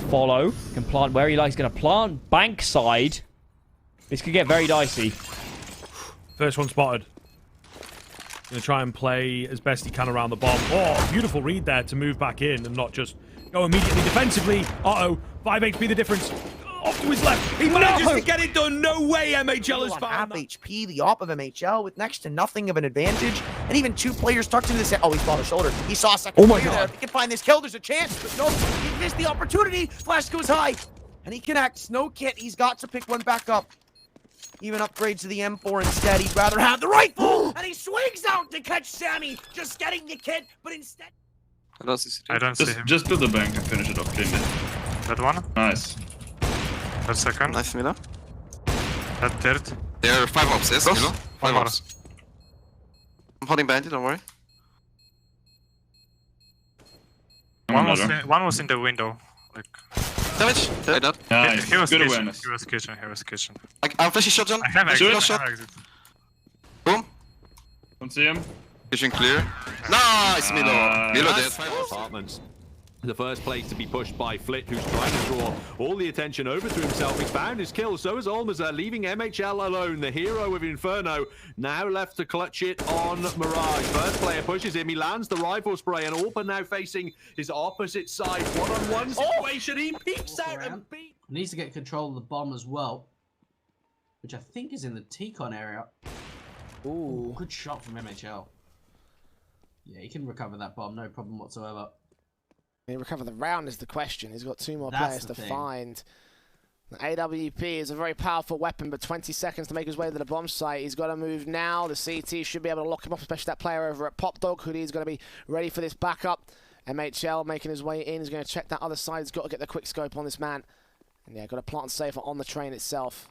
follow. Can plant where he likes. Going to plant bank side. This could get very dicey. First one spotted. Going to try and play as best he can around the bomb. Oh, beautiful read there to move back in and not just go immediately defensively. Uh-oh. 5 HP the difference. Off to his left. He manages to get it done. No way MHL has found half that. HP, the op of MHL, with next to nothing of an advantage. And even 2 players tucked into the set. Oh, he saw the shoulder. He saw a second player there. If he can find this kill, there's a chance. But no, he missed the opportunity. Flash goes high. And he connects. No kit. He's got to pick one back up. Even upgrades to the M4 instead. He'd rather have the rifle. And he swings out to catch Sammy. Just getting the kit, but instead... I don't see him. Just do the bank and finish it off. Clean it. That one. Nice. That second. Nice, Milo. That third. There are 5 ops, yes, Milo? 5 more. ops. I'm holding behind you, don't worry. One was in the window. Like, Damage! I died. Nice. he was Good kitchen. awareness. He was kitchen. He was kitchen. I'm flashing shotgun. I have Shoot exit. a shot. I have exit. Boom. Don't see him. Kitchen clear. Nice, Milo! Milo dead. 5 ops. Apartments. The first place to be pushed by Flit, who's trying to draw all the attention over to himself. He's found his kill, so is Almazer, leaving MHL alone. The hero of Inferno now left to clutch it on Mirage. First player pushes him, he lands the rifle spray, and Alpa now facing his opposite side. One-on-one situation, he peeks out and beats. Needs to get control of the bomb as well, which I think is in the T-Con area. Ooh, good shot from MHL. Yeah, he can recover that bomb, no problem whatsoever. Can he recover the round is the question. He's got 2 more players to find. The AWP is a very powerful weapon, but 20 seconds to make his way to the bomb site. He's got to move now. The CT should be able to lock him up, especially that player over at Pop Dog, who is going to be ready for this backup. MHL making his way in. He's going to check that other side. He's got to get the quick scope on this man. And yeah, got to plant safe on the train itself.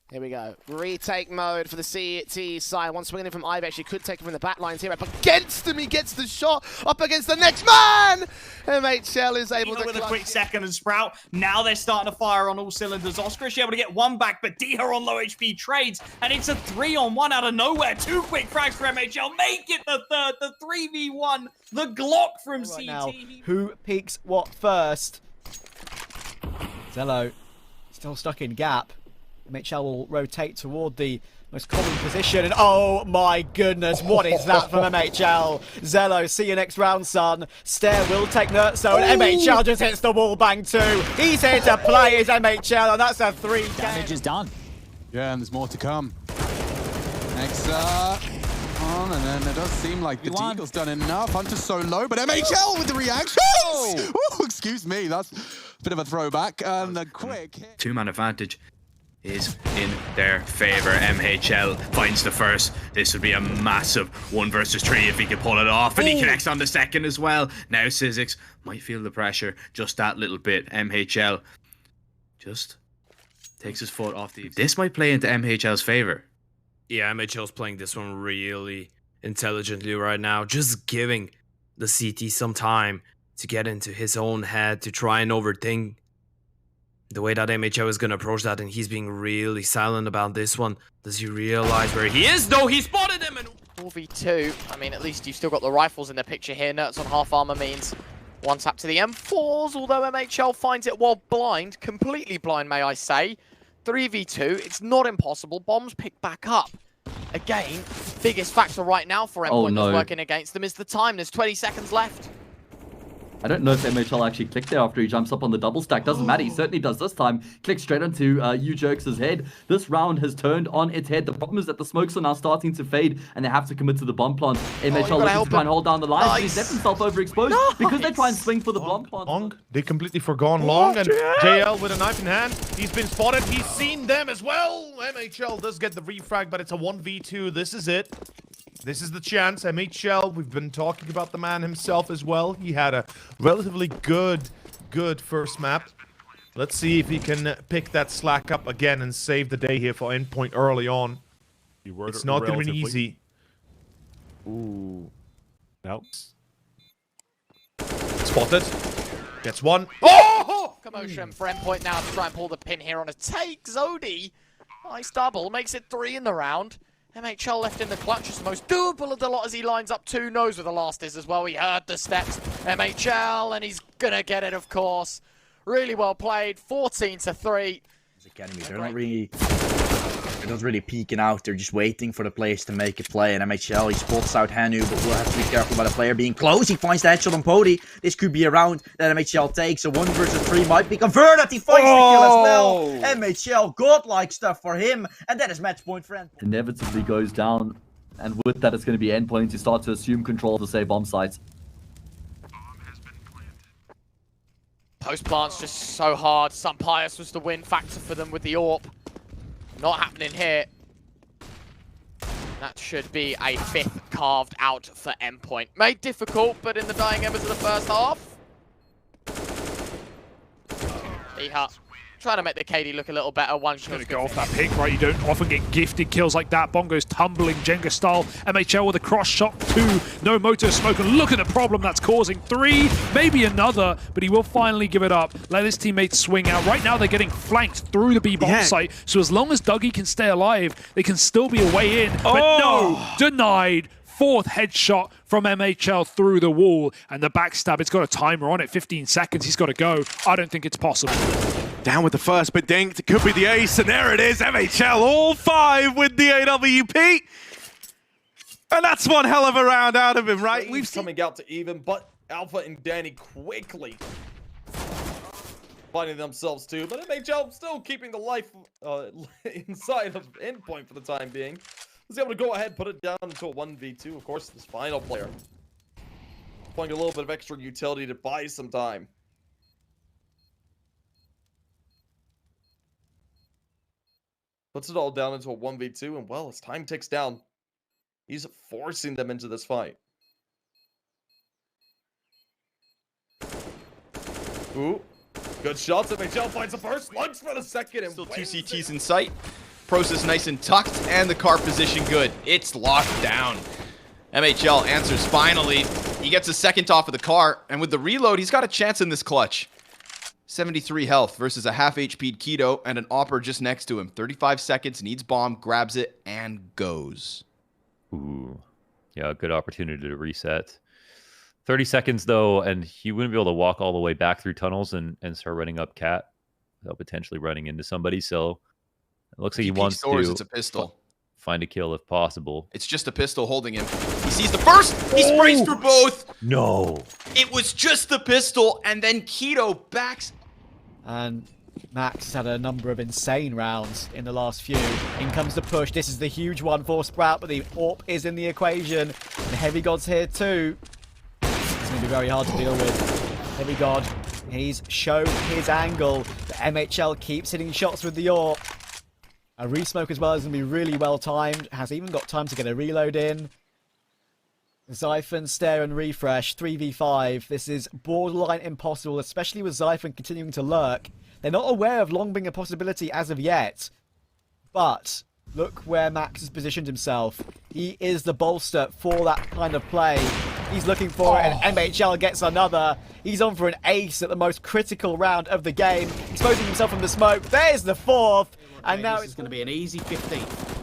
Here we go. Retake mode for the CT side. One swinging in from Ivex. He could take him from the back lines here. Up against him. He gets the shot. Up against the next man. MHL is able to with a quick second and Sprout. Now they're starting to fire on all cylinders. Oscar is able to get 1 back, but Diha on low HP trades. And it's a 3-on-1 out of nowhere. 2 quick frags for MHL. Make it the third. The 3v1. The Glock from CT. Now, who peeks what first? Zello still stuck in gap. MHL will rotate toward the most common position, and oh my goodness, what is that from MHL? Zello, see you next round, son. Stair will take Nert Zone. MHL just hits the wall bang too. He's here to play his MHL, and that's a 3. Damage is done. Yeah, and there's more to come. Next on, and then it does seem like the Deagle's done enough. Hunter's so low, but MHL with the reactions! Oh, excuse me, that's a bit of a throwback. And the quick hit. 2-man advantage is in their favor. MHL finds the first. This would be a massive 1 versus 3 if he could pull it off, and he connects on the second as well. Now Sizzix might feel the pressure just that little bit. MHL just takes his foot off the... This might play into MHL's favor. Yeah, MHL's playing this one really intelligently right now, just giving the CT some time to get into his own head, to try and overthink the way that MHL is going to approach that, and he's being really silent about this one. Does he realize where he is? No, he spotted him! And 4v2, I mean, at least you've still got the rifles in the picture here. Nerts on half armor means 1 tap to the M4s, although MHL finds it while blind, completely blind, may I say. 3v2, it's not impossible. Bombs pick back up. Again, biggest factor right now for Endpoint that's working against them is the time. There's 20 seconds left. I don't know if MHL actually clicked there after he jumps up on the double stack. Doesn't matter. He certainly does this time. Clicks straight onto U-Jerks' head. This round has turned on its head. The problem is that the smokes are now starting to fade, and they have to commit to the bomb plant. MHL looking to try and hold down the line. Nice. He's left himself overexposed because they try and swing for the bomb plant. Long. They completely forgone Long, and JL with a knife in hand. He's been spotted. He's seen them as well. MHL does get the refrag, but it's a 1v2. This is it. This is the chance. MHL, we've been talking about the man himself as well. He had a relatively good first map. Let's see if he can pick that slack up again and save the day here for Endpoint early on. It's not going to be easy. Ooh. No. Spotted. Gets 1. Oh! Commotion for Endpoint now to try and pull the pin here on a take. Zodi, nice double, makes it 3 in the round. MHL left in the clutch is the most doable of the lot as he lines up 2. Knows where the last is as well. He heard the steps. MHL, and he's gonna get it, of course. Really well played. 14-3. Academy, they're not really peeking out. They're just waiting for the players to make a play. And mhL, he spots out Hanu, but we'll have to be careful about the player being close. He finds the headshot on Pody. This could be a round that mhL takes. A 1 versus 3 might be converted. He finds the kill as well. mhL, godlike stuff for him. And that is match point for Endpoint. Inevitably goes down. And with that, it's going to be Endpoint to start to assume control of the safe bomb sites. Post plant's just so hard. Pius was the win factor for them with the AWP. Not happening here. That should be a 5th carved out for Endpoint. Made difficult, but in the dying embers of the first half. Iha trying to make the KD look a little better. One shot. Going to go off that pick, right? You don't often get gifted kills like that. Bongo's tumbling Jenga style. mhL with a cross shot. 2. No motor smoke. And look at the problem that's causing. 3. Maybe another, but he will finally give it up. Let his teammates swing out. Right now, they're getting flanked through the B-bomb site. So as long as Dougie can stay alive, they can still be a way in. But no, denied. 4th headshot from mhL through the wall. And the backstab, it's got a timer on it. 15 seconds, he's got to go. I don't think it's possible. Down with the first, but dinked. It could be the ace, and there it is. mhL all 5 with the AWP. And that's one hell of a round out of him, right? We've coming out to even, but Alpha and Danny quickly finding themselves too. But mhL still keeping the life inside of Endpoint for the time being. Was able to go ahead, put it down into a 1v2. Of course, this final player playing a little bit of extra utility to buy some time. Puts it all down into a 1v2, and well, as time ticks down, he's forcing them into this fight. Ooh, good shots. mhL finds the first, lunge for the second, and still 2 CTs in sight. Process nice and tucked, and the car position good. It's locked down. mhL answers finally. He gets a second off of the car, and with the reload, he's got a chance in this clutch. 73 health versus a half HP'd Keto and an Opper just next to him. 35 seconds, needs bomb, grabs it, and goes. Ooh. Yeah, good opportunity to reset. 30 seconds, though, and he wouldn't be able to walk all the way back through tunnels and start running up Cat without potentially running into somebody, so it looks like he wants to it's a pistol. Find a kill if possible. It's just a pistol holding him. He sees the first. He sprays for both. No. It was just the pistol, and then Keto backs. And Max has had a number of insane rounds in the last few. In comes the push. This is the huge one for Sprout, but the AWP is in the equation. The Heavy God's here too. It's going to be very hard to deal with. Heavy God, he's shown his angle. The mhL keeps hitting shots with the AWP. A resmoke as well is going to be really well timed. Has even got time to get a reload in. Zyphon, Stare and Refresh, 3v5. This is borderline impossible, especially with Zyphon continuing to lurk. They're not aware of long being a possibility as of yet. But look where Max has positioned himself. He is the bolster for that kind of play. He's looking for it, and mhL gets another. He's on for an ace at the most critical round of the game. Exposing himself from the smoke. There's the 4th. And now it's going to be an easy 15th.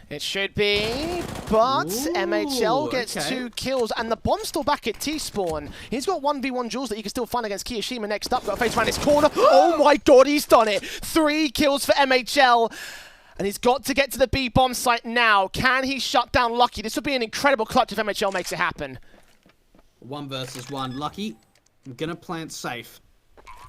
It should be, but mhL gets 2 kills, and the bomb's still back at T-Spawn. He's got 1v1 duels that you can still find against Kiyoshima next up. Got a face around his corner. Oh my god, he's done it! 3 kills for mhL. And he's got to get to the B-bomb site now. Can he shut down Lucky? This would be an incredible clutch if mhL makes it happen. 1 versus 1. Lucky, I'm going to plant safe.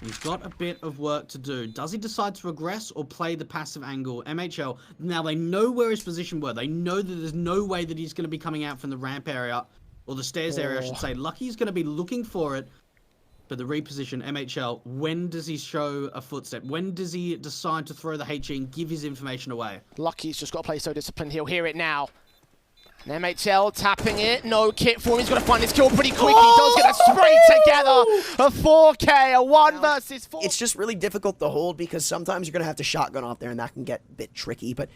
He's got a bit of work to do. Does he decide to regress or play the passive angle? mhL, now they know where his position were. They know that there's no way that he's going to be coming out from the ramp area, or the stairs area, I should say. Lucky's going to be looking for it, but the reposition, mhL, when does he show a footstep? When does he decide to throw the HE and give his information away? Lucky's just got to play so disciplined. He'll hear it now. And mhL tapping it. No kit for him. He's got to find his kill pretty quick. He does get a spray together. A 4K, a 1 versus 4. It's just really difficult to hold because sometimes you're going to have to shotgun off there and that can get a bit tricky. But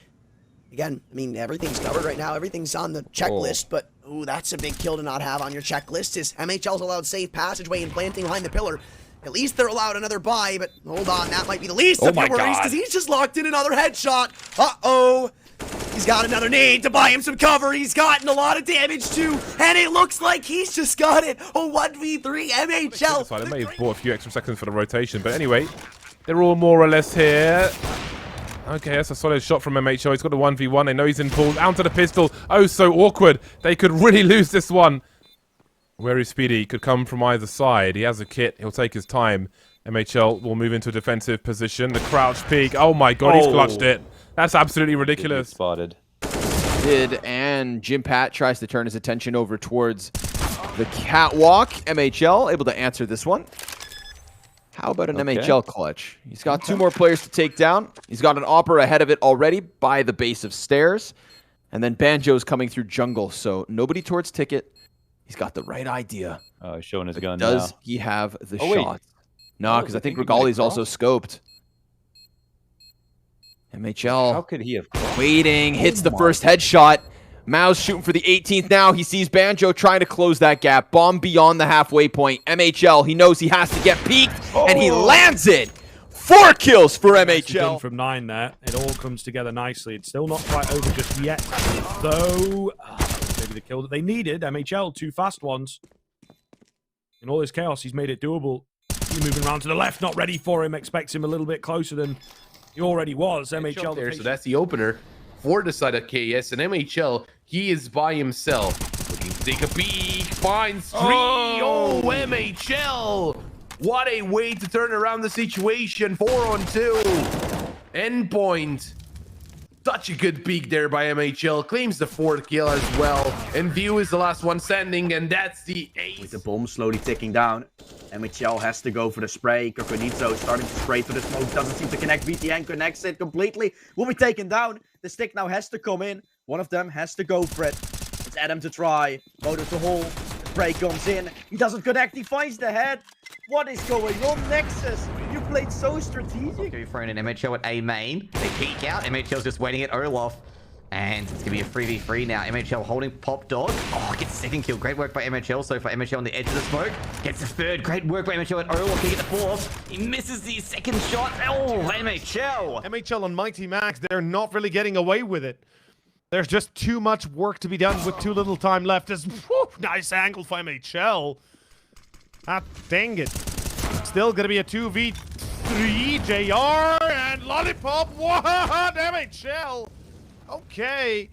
again, I mean, everything's covered right now. Everything's on the checklist. But, ooh, that's a big kill to not have on your checklist. Is mhL's allowed safe passageway and planting behind the pillar. At least they're allowed another buy, but hold on, that might be the least of your worries because he's just locked in another headshot. Uh-oh. He's got another nade to buy him some cover. He's gotten a lot of damage too, and it looks like he's just got it. A 1v3 MHL. They may have bought a few extra seconds for the rotation, but anyway, they're all more or less here. Okay, that's a solid shot from mhL. He's got the 1v1. They know he's in pool. Down to the pistol. Oh, so awkward. They could really lose this one. Where is Speedy? He could come from either side. He has a kit. He'll take his time. mhL will move into a defensive position. The crouch peek. Oh my god, he's clutched it. That's absolutely ridiculous. Spotted. And Jim Pat tries to turn his attention over towards the catwalk. mhL able to answer this one. How about an mhL clutch? He's got two more players to take down. He's got an Opera ahead of it already by the base of stairs. And then Banjo's coming through jungle, so nobody towards Ticket. He's got the right idea. Oh, he's showing his gun Does now. he have the Oh, wait. shot? No, because I think Regali's also scoped. mhL. How could he have Waiting, hits the first headshot. Mao's shooting for the 18th now. He sees Banjo trying to close that gap. Bomb beyond the halfway point. mhL, he knows he has to get peeked, and he lands it. 4 kills for mhL. From 9 there. It all comes together nicely. It's still not quite over just yet, though. Maybe the kill that they needed. mhL, 2 fast ones. In all this chaos, he's made it doable. He's moving around to the left, not ready for him. Expects him a little bit closer than he already was. mhL there, so that's the opener for the side of KS. And mhL, he is by himself. Looking to take a peek. Finds 3. Oh, mhL. What a way to turn around the situation. 4-on-2. Endpoint. Such a good peek there by mhL. Claims the 4th kill as well. And View is the last one standing, and that's the ace. With the bomb slowly ticking down, mhL has to go for the spray. Kokonitso starting to spray for the smoke. Doesn't seem to connect. VTN connects it completely. Will be taken down. The stick now has to come in. One of them has to go for it. It's Adam to try. Motor to hole. The spray comes in. He doesn't connect. He finds the head. What is going on, Nexus? You played so strategic. Be thrown in mhL at A main. They peek out. mhl's just waiting at Olaf. And it's going to be a 3v3 now. mhL holding Pop Dog. Oh, gets the 2nd kill. Great work by mhL so far. mhL on the edge of the smoke. Gets the 3rd. Great work by mhL at Olaf. Can get the 4th. He misses the 2nd shot. Oh, mhL. mhL on Mighty Max, they're not really getting away with it. There's just too much work to be done with too little time left. Nice angle for mhL. Ah, dang it. Still gonna be a 2v3. JR and Lollipop. What? mhL. Okay.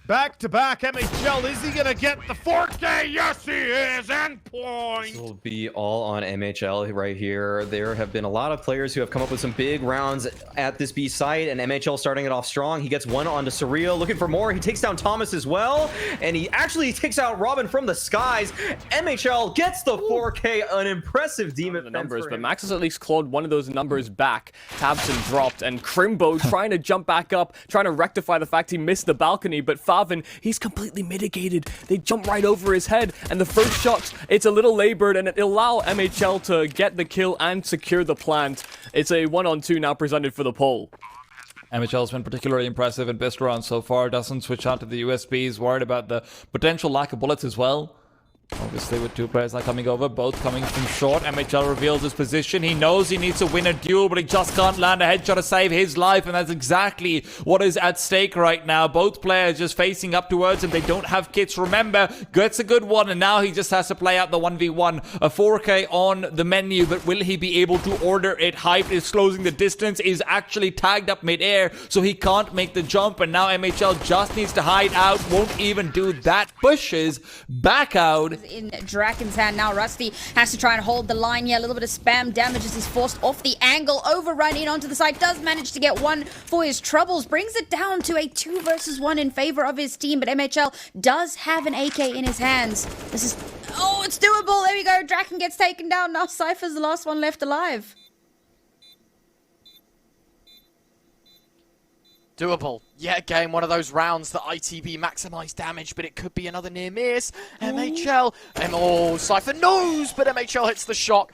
Back to back, mhL. Is he gonna get the 4K? Yes, he is. Endpoint. This will be all on mhL right here. There have been a lot of players who have come up with some big rounds at this B site, and mhL starting it off strong. He gets one onto Surreal, looking for more. He takes down Thomas as well, and he actually takes out Robin from the skies. mhL gets the 4K, an impressive demon the numbers, but Max has at least clawed one of those numbers back. Tabson dropped, and Crimbo trying to jump back up, trying to rectify the fact he missed the balcony, but he's completely mitigated. They jump right over his head, and the first shot, it's a little labored, and it'll allow mhL to get the kill and secure the plant. It's a 1-on-2 now presented for the poll. mhl's been particularly impressive in best round so far. Doesn't switch out to the USBs. Worried about the potential lack of bullets as well. Obviously, with 2 players now coming over, both coming from short. mhL reveals his position. He knows he needs to win a duel, but he just can't land a headshot to save his life, and that's exactly what is at stake right now. Both players just facing up towards him. They don't have kits, remember. Gets a good one, and now he just has to play out the 1v1. A 4K on the menu, but will he be able to order it? Hype is closing the distance, is actually tagged up mid-air, so he can't make the jump, and now mhL just needs to hide out. Won't even do that. Pushes back out. In Draken's hand now. Rusty has to try and hold the line here. A little bit of spam damage as he's forced off the angle. Overrun in onto the side. Does manage to get one for his troubles. Brings it down to a 2 versus 1 in favor of his team. But mhL does have an AK in his hands. This is... Oh, it's doable. There we go. Draken gets taken down. Now Cypher's the last one left alive. Doable. Yet again, one of those rounds that ITB maximize damage, but it could be another near miss. mhL. Oh, Cypher knows, but mhL hits the shot.